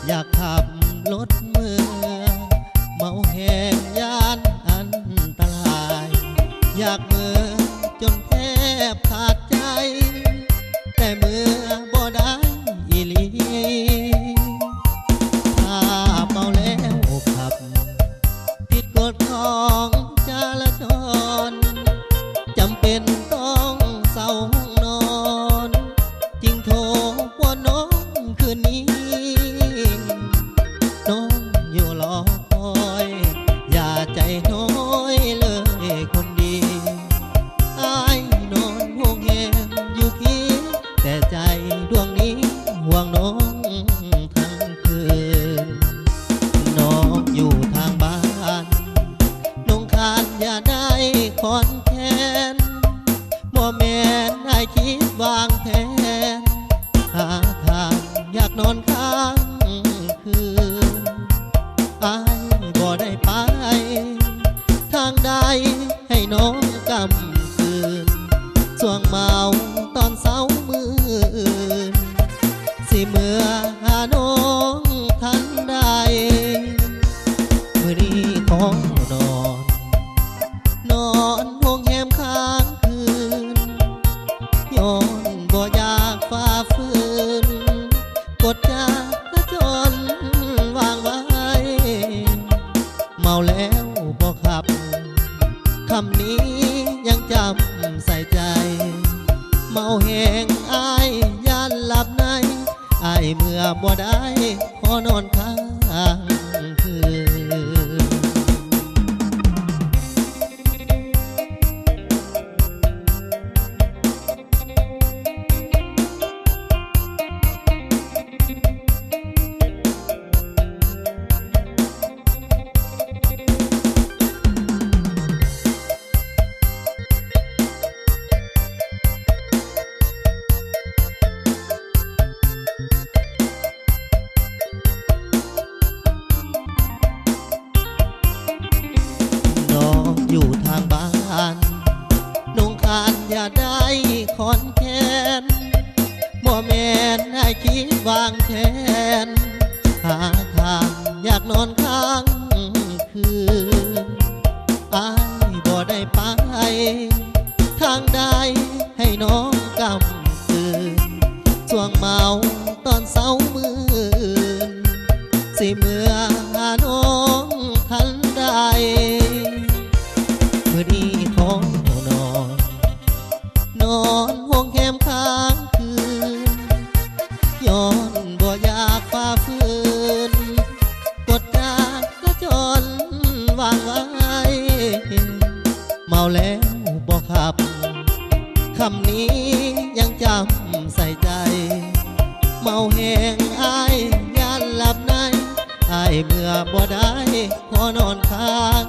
อยากขับรถเมื่อเมาแหงยานอันตรายอยากเมื่อจนแทบขาดใจแต่เมื่อบ่ได้อีหลีถ้าเมาแล้วขับผิดกฎของจราจรจำเป็นต้องเศร้าห้องนอนจึงโทรว่าน้องคืนนี้น้องอยู่รอคอยอย่าใจน้อยเลยคนดีอ้ายนอนห่วงแหมอยู่พี่แต่ใจดวงนี้ห่วงน้องทั้งคืนน้องอยู่ทางบ้านน้องคานอย่าได้คอนแค้นบ่แม่นให้คิดวางแผนหาทางอยากนอนค้างคืนอ้ายบ่ได้ไปทางใดให้น้องกำคืนส่วงเมาตอนเช้ามืออื่นสิเมื่อหาน้องทันใดมื้อนี้ขอนอนห้องแฮมค้างคืนย้อนบ่อยากฝ่าฝืนกดจากจนวางไว้เมาแล้วบ่ขับคำนี้ยังจำใส่ใจเมาแหงอ้ายย่านหลับในอ้ายเมื่อบ่ได้ขอนอนค้างคืนอยู่ทางบ้านน้องคานอย่าได้คอนแค้นบ่แม่นให้คิดวางแผนหาทางอยากนอนค้างคืนอ้ายบ่ได้ไปทางใดให้น้องกำคืนช่วงเมาตอนเช้ามืออื่นสิเมื่อหาน้องทันใดมื้อนี้ขอนอนห้องแฮมค้างคืนย้อนบ่อยากฝ่าฝืนกดจากก็จนวางไว้เมาแล้วบ่ขับคำนี้ยังจำใส่ใจเมาแหงอ้ายย่านหลับในอ้ายเมื่อบ่ได้ขอนอนค้าง